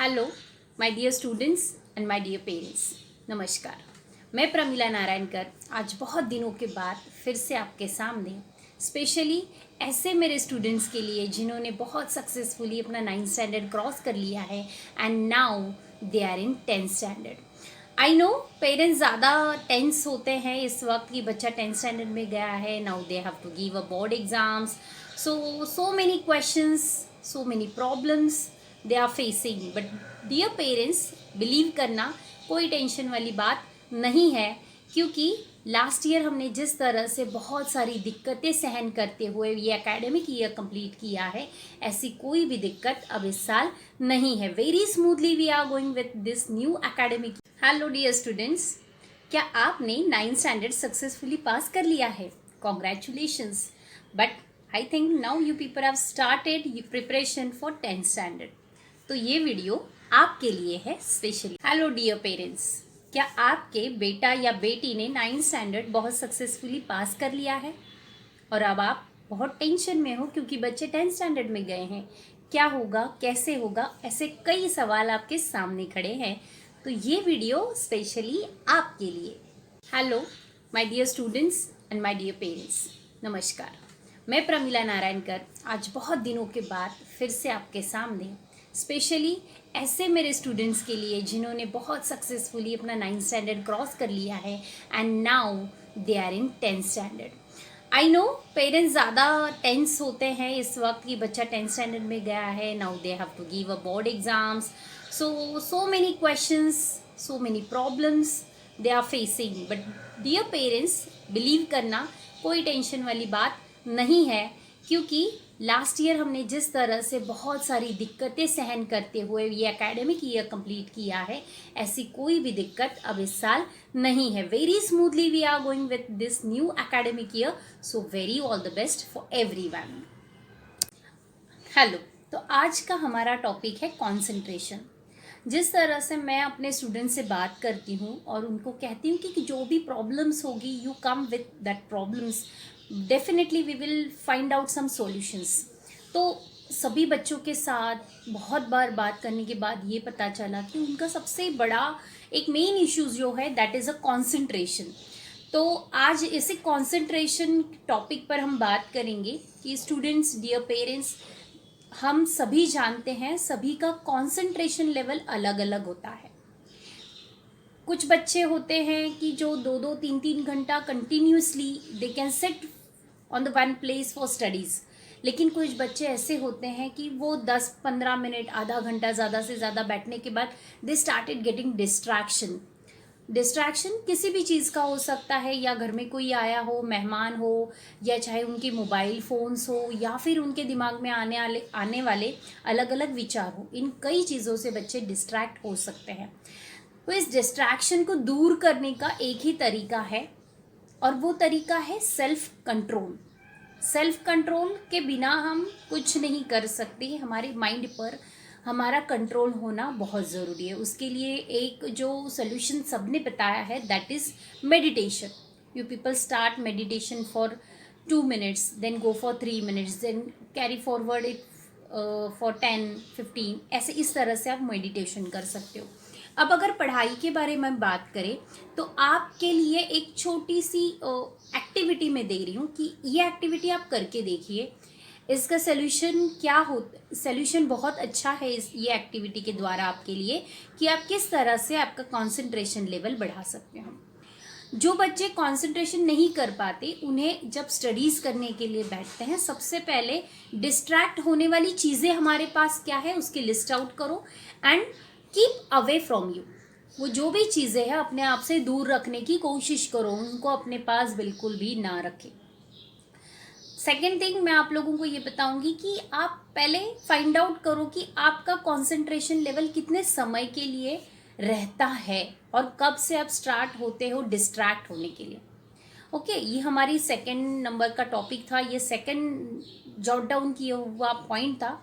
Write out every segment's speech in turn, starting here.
Hello my dear students and my dear parents. नमस्कार। मैं प्रमिला नारायणकर आज बहुत दिनों के बाद फिर से आपके सामने स्पेशली ऐसे मेरे स्टूडेंट्स के लिए जिन्होंने बहुत सक्सेसफुली अपना 9th स्टैंडर्ड क्रॉस कर लिया है and now they are in 10th standard. I know parents ज़्यादा टेंस होते हैं इस वक्त कि बच्चा 10th स्टैंडर्ड में गया है, now they have to give a board exams, so many questions, so many problems they are facing, but dear parents believe करना कोई टेंशन वाली बात नहीं है, क्योंकि लास्ट ईयर हमने जिस तरह से बहुत सारी दिक्कतें सहन करते हुए ये एकेडमिक ईयर कंप्लीट किया है, ऐसी कोई भी दिक्कत अब इस साल नहीं है। Very smoothly we are going with this new academic. Hello dear students, क्या आपने 9th स्टैंडर्ड सक्सेसफुली पास कर लिया है? Congratulations. But I think now you people have started preparation for 10th standard. तो ये वीडियो आपके लिए है स्पेशली। हेलो डियर पेरेंट्स, क्या आपके बेटा या बेटी ने 9th स्टैंडर्ड बहुत सक्सेसफुली पास कर लिया है और अब आप बहुत टेंशन में हो क्योंकि बच्चे 10th स्टैंडर्ड में गए हैं? क्या होगा, कैसे होगा, ऐसे कई सवाल आपके सामने खड़े हैं, तो ये वीडियो स्पेशली आपके लिए। Hello my dear students and my dear parents, नमस्कार। मैं प्रमिला नारायणकर आज बहुत दिनों के बाद फिर से आपके सामने स्पेशली ऐसे मेरे स्टूडेंट्स के लिए जिन्होंने बहुत सक्सेसफुली अपना 9th स्टैंडर्ड क्रॉस कर लिया है and now they are in 10th standard. I know parents ज़्यादा टेंस होते हैं इस वक्त कि बच्चा 10th स्टैंडर्ड में गया है, now they have to give a board exams, so many questions, so many problems they are facing, but dear parents believe करना कोई टेंशन वाली बात नहीं है, क्योंकि लास्ट ईयर हमने जिस तरह से बहुत सारी दिक्कतें सहन करते हुए ये एकेडमिक ईयर कंप्लीट किया है, ऐसी कोई भी दिक्कत अब इस साल नहीं है। Very smoothly we are going with this new academic year, so very all the best for everyone. Hello, तो आज का हमारा टॉपिक है कंसंट्रेशन। जिस तरह से मैं अपने स्टूडेंट से बात करती हूँ और उनको कहती हूँ कि जो भी प्रॉब्लम्स होगी you come with that problems, definitely we will find out some solutions. तो सभी बच्चों के साथ बहुत बार बात करने के बाद ये पता चला कि उनका सबसे बड़ा एक मेन इश्यूज जो है दैट इज़ अ कंसंट्रेशन। तो आज इसी कंसंट्रेशन टॉपिक पर हम बात करेंगे कि स्टूडेंट्स, डियर पेरेंट्स, हम सभी जानते हैं सभी का कंसंट्रेशन लेवल अलग अलग होता है। कुछ बच्चे होते हैं कि जो 2-2, 3-3 घंटा continuously they can sit on the one place for studies, लेकिन कुछ बच्चे ऐसे होते हैं कि वो 10-15 मिनट, आधा घंटा ज़्यादा से ज़्यादा बैठने के बाद दे स्टार्टेड गेटिंग डिस्ट्रैक्शन किसी भी चीज़ का हो सकता है, या घर में कोई आया हो, मेहमान हो, या चाहे उनके मोबाइल फ़ोन्स हो, या फिर उनके दिमाग में आने वाले अलग अलग विचार हो। इन कई चीज़ों से बच्चे डिस्ट्रैक्ट हो सकते हैं। तो इस डिस्ट्रैक्शन को दूर करने का एक ही तरीका है, और वो तरीका है सेल्फ कंट्रोल। सेल्फ कंट्रोल के बिना हम कुछ नहीं कर सकते। हमारे माइंड पर हमारा कंट्रोल होना बहुत ज़रूरी है। उसके लिए एक जो सोल्यूशन सबने बताया है that is meditation. You people start meditation for 2 minutes, then go for 3 minutes, then carry forward it for 10-15, ऐसे इस तरह से आप मेडिटेशन कर सकते हो। अब अगर पढ़ाई के बारे में बात करें तो आपके लिए एक छोटी सी एक्टिविटी मैं दे रही हूँ कि ये एक्टिविटी आप करके देखिए। इसका सोल्यूशन क्या हो, सोल्यूशन बहुत अच्छा है ये एक्टिविटी के द्वारा आपके लिए कि आप किस तरह से आपका कंसंट्रेशन लेवल बढ़ा सकते हो। जो बच्चे कंसंट्रेशन नहीं कर पाते, उन्हें जब स्टडीज़ करने के लिए बैठते हैं, सबसे पहले डिस्ट्रैक्ट होने वाली चीज़ें हमारे पास क्या है उसकी लिस्ट आउट करो and keep away from you. वो जो भी चीज़ें हैं अपने आप से दूर रखने की कोशिश करो, उनको अपने पास बिल्कुल भी ना रखें। सेकेंड थिंग मैं आप लोगों को ये बताऊंगी कि आप पहले फाइंड आउट करो कि आपका कंसंट्रेशन लेवल कितने समय के लिए रहता है और कब से आप स्टार्ट होते हो डिस्ट्रैक्ट होने के लिए। ओके, ये हमारी सेकेंड नंबर का टॉपिक था, ये सेकेंड जॉट डाउन किया हुआ पॉइंट था।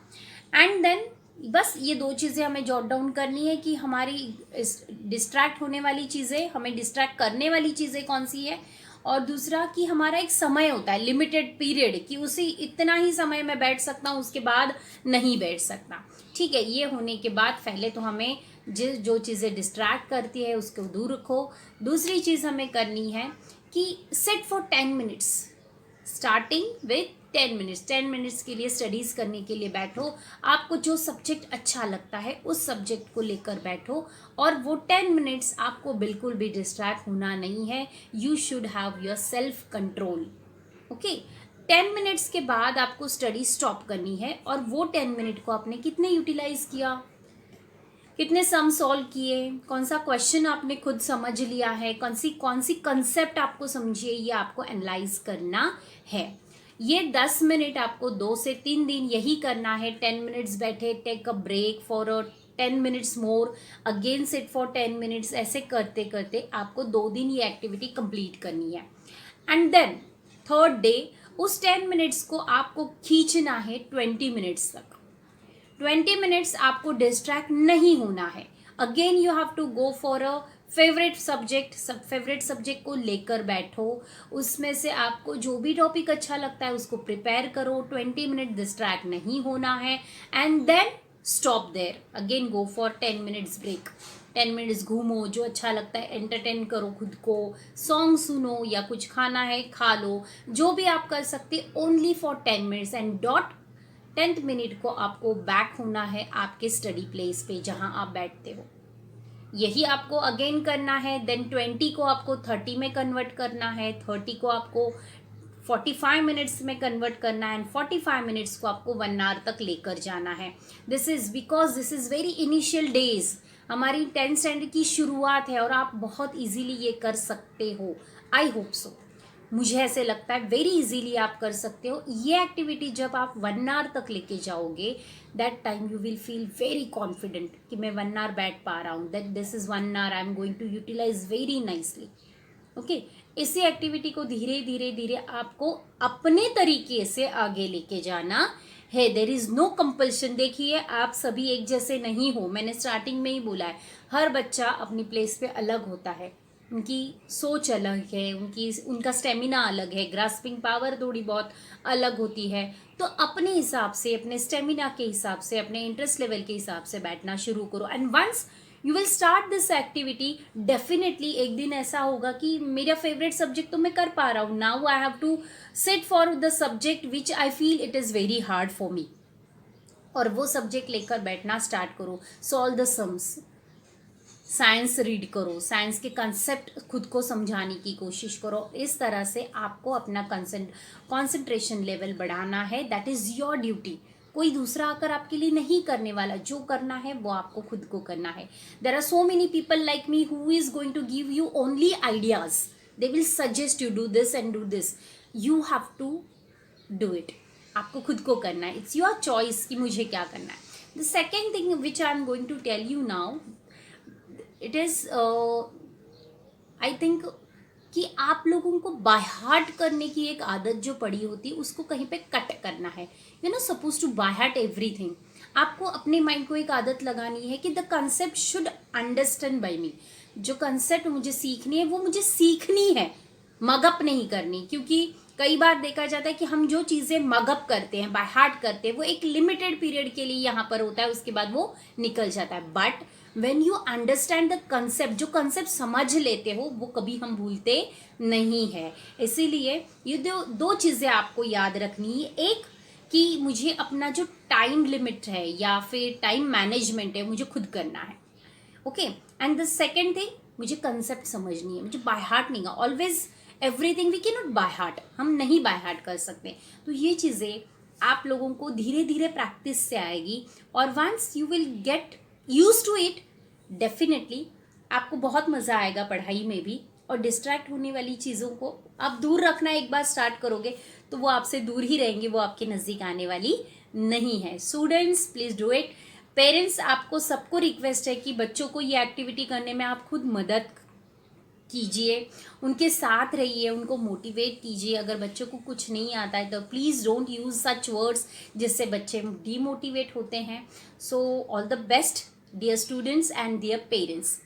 एंड देन बस ये 2 चीज़ें हमें जॉट डाउन करनी है कि हमारी डिस्ट्रैक्ट होने वाली चीज़ें, हमें डिस्ट्रैक्ट करने वाली चीज़ें कौन सी है, और दूसरा कि हमारा एक समय होता है, लिमिटेड पीरियड, कि उसी इतना ही समय मैं बैठ सकता हूँ, उसके बाद नहीं बैठ सकता। ठीक है, ये होने के बाद पहले तो हमें जो चीज़ें डिस्ट्रैक्ट करती है उसको दूर रखो। दूसरी चीज़ हमें करनी है कि set for 10 minutes, starting with 10 minutes. 10 minutes के लिए स्टडीज़ करने के लिए बैठो। आपको जो सब्जेक्ट अच्छा लगता है उस सब्जेक्ट को लेकर बैठो, और वो 10 मिनट्स आपको बिल्कुल भी डिस्ट्रैक्ट होना नहीं है। You should have your self control. Okay, 10 minutes के बाद आपको स्टडी स्टॉप करनी है, और वो 10 मिनट को आपने कितने यूटिलाइज किया, कितने सम सॉल्व किए, कौन सा क्वेश्चन आपने खुद समझ लिया है, कौन सी कंसेप्ट आपको समझिए, ये आपको एनालाइज करना है। ये 10 मिनट आपको 2 से 3 दिन यही करना है। 10 मिनट्स बैठे, take a break for 10 minutes more, again sit for 10 minutes, ऐसे करते करते आपको 2 दिन ये एक्टिविटी कंप्लीट करनी है। एंड देन थर्ड डे उस 10 मिनट्स को आपको खींचना है 20 मिनट्स तक। 20 मिनट्स आपको डिस्ट्रैक्ट नहीं होना है। Again you have to go for a favourite subject, favourite subject को लेकर बैठो, उसमें से आपको जो भी टॉपिक अच्छा लगता है उसको प्रिपेयर करो। 20 मिनट डिस्ट्रैक्ट नहीं होना है, and then stop there, again go for 10 minutes break. 10 minutes घूमो, जो अच्छा लगता है एंटरटेन करो खुद को, सॉन्ग सुनो, या कुछ खाना है खा लो, जो भी आप कर सकते, only for 10 minutes. And dot 10th minute को आपको बैक होना है आपके स्टडी प्लेस पे जहां आप बैठते हो। यही आपको अगेन करना है। देन 20 को आपको 30 में कन्वर्ट करना है, 30 को आपको 45 मिनट्स में कन्वर्ट करना है, एंड 45 मिनट्स को आपको 1 आवर तक लेकर जाना है। This is because this is very initial days, हमारी 10th स्टैंडर्ड की शुरुआत है, और आप बहुत इजीली ये कर सकते हो। आई होप सो, मुझे ऐसे लगता है वेरी इजीली आप कर सकते हो। ये एक्टिविटी जब आप 1 आवर तक लेके जाओगे, that time you will feel very confident कि मैं 1 आवर बैठ पा रहा हूँ, that this is 1 hour I am going to utilise very nicely. Okay, इसी एक्टिविटी को धीरे धीरे धीरे आपको अपने तरीके से आगे लेके जाना है। There is no compulsion. देखिए, आप सभी एक जैसे नहीं हो, मैंने स्टार्टिंग में ही बोला है, हर बच्चा अपनी प्लेस पे अलग होता है, उनकी सोच अलग है, उनका स्टेमिना अलग है, ग्रास्पिंग पावर थोड़ी बहुत अलग होती है। तो अपने हिसाब से, अपने स्टेमिना के हिसाब से, अपने इंटरेस्ट लेवल के हिसाब से बैठना शुरू करो। And once you will start this activity, definitely एक दिन ऐसा होगा कि मेरा फेवरेट सब्जेक्ट तो मैं कर पा रहा हूँ, now I have to sit for the subject which I feel it is very hard for me, और वो सब्जेक्ट लेकर बैठना स्टार्ट करो। Solve the sums, science read करो, साइंस के कंसेप्ट खुद को समझाने की कोशिश करो। इस तरह से आपको अपना कंसंट्रेशन लेवल बढ़ाना है। That is your duty. कोई दूसरा आकर आपके लिए नहीं करने वाला, जो करना है वो आपको खुद को करना है। There are so many people like me who is going to give you only ideas, they will suggest you do this and do this, you have to do it. आपको खुद को करना है, इट्स योर चॉइस कि मुझे क्या करना है। The second thing which I am going to tell you now, it is I think कि आप लोगों को बाय हार्ट करने की एक आदत जो पड़ी होती है उसको कहीं पे कट करना है। You know suppose to by heart everything. आपको अपने माइंड को एक आदत लगानी है कि the concept should understand by me. जो कंसेप्ट मुझे सीखनी है वो मुझे सीखनी है, मगअप नहीं करनी। क्योंकि कई बार देखा जाता है कि हम जो चीज़ें मगअप करते हैं, बाय हार्ट करते हैं, वो एक लिमिटेड पीरियड के लिए यहाँ पर होता है, उसके बाद वो निकल जाता है। But when you understand the concept, जो कंसेप्ट समझ लेते हो वो कभी हम भूलते नहीं है। इसीलिए ये दो चीज़ें आपको याद रखनी है। एक कि मुझे अपना जो टाइम लिमिट है या फिर टाइम मैनेजमेंट है मुझे खुद करना है। Okay, and the second thing, मुझे कंसेप्ट समझनी है, मुझे बाय हार्ट नहीं है। Always everything we can not by heart, हम नहीं बाय हार्ट कर सकते। तो ये चीज़ें आप लोगों को धीरे धीरे प्रैक्टिस से आएगी, और once you will get use to it, definitely आपको बहुत मज़ा आएगा पढ़ाई में भी। और डिस्ट्रैक्ट होने वाली चीज़ों को आप दूर रखना एक बार स्टार्ट करोगे तो वो आपसे दूर ही रहेंगी, वो आपके नज़दीक आने वाली नहीं है। Students please do it. Parents, आपको सबको रिक्वेस्ट है कि बच्चों को ये एक्टिविटी करने में आप खुद मदद कीजिए, उनके साथ रहिए, उनको मोटिवेट कीजिए। अगर बच्चों को कुछ नहीं आता है तो please don't use such words जिससे बच्चे डीमोटिवेट होते हैं। So all the best dear students and dear parents.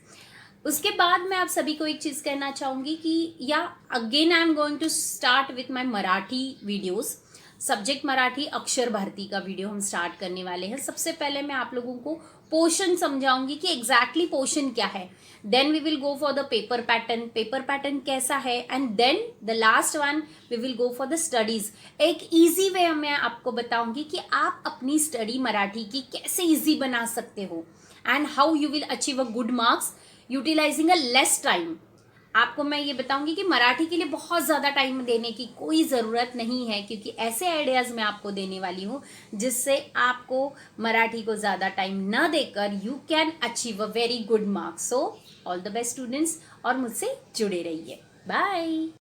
उसके बाद मैं आप सभी को एक चीज़ कहना चाहूँगी कि या again I am going to start with my Marathi videos. Subject Marathi Akshar Bharati का वीडियो हम स्टार्ट करने वाले हैं। सबसे पहले मैं आप लोगों को पोर्शन समझाऊंगी कि एग्जैक्टली पोर्शन क्या है। Then we will go for the paper pattern, paper pattern कैसा है, and then the last one we will go for the studies. एक इजी वे मैं आपको बताऊंगी कि आप अपनी स्टडी मराठी की कैसे इजी बना सकते हो and how you will achieve a good marks utilising a less time. आपको मैं ये बताऊंगी कि मराठी के लिए बहुत ज़्यादा टाइम देने की कोई ज़रूरत नहीं है, क्योंकि ऐसे आइडियाज़ मैं आपको देने वाली हूँ जिससे आपको मराठी को ज़्यादा टाइम न देकर you can achieve a very good marks. So all the best students, और मुझसे जुड़े रहिए। बाय।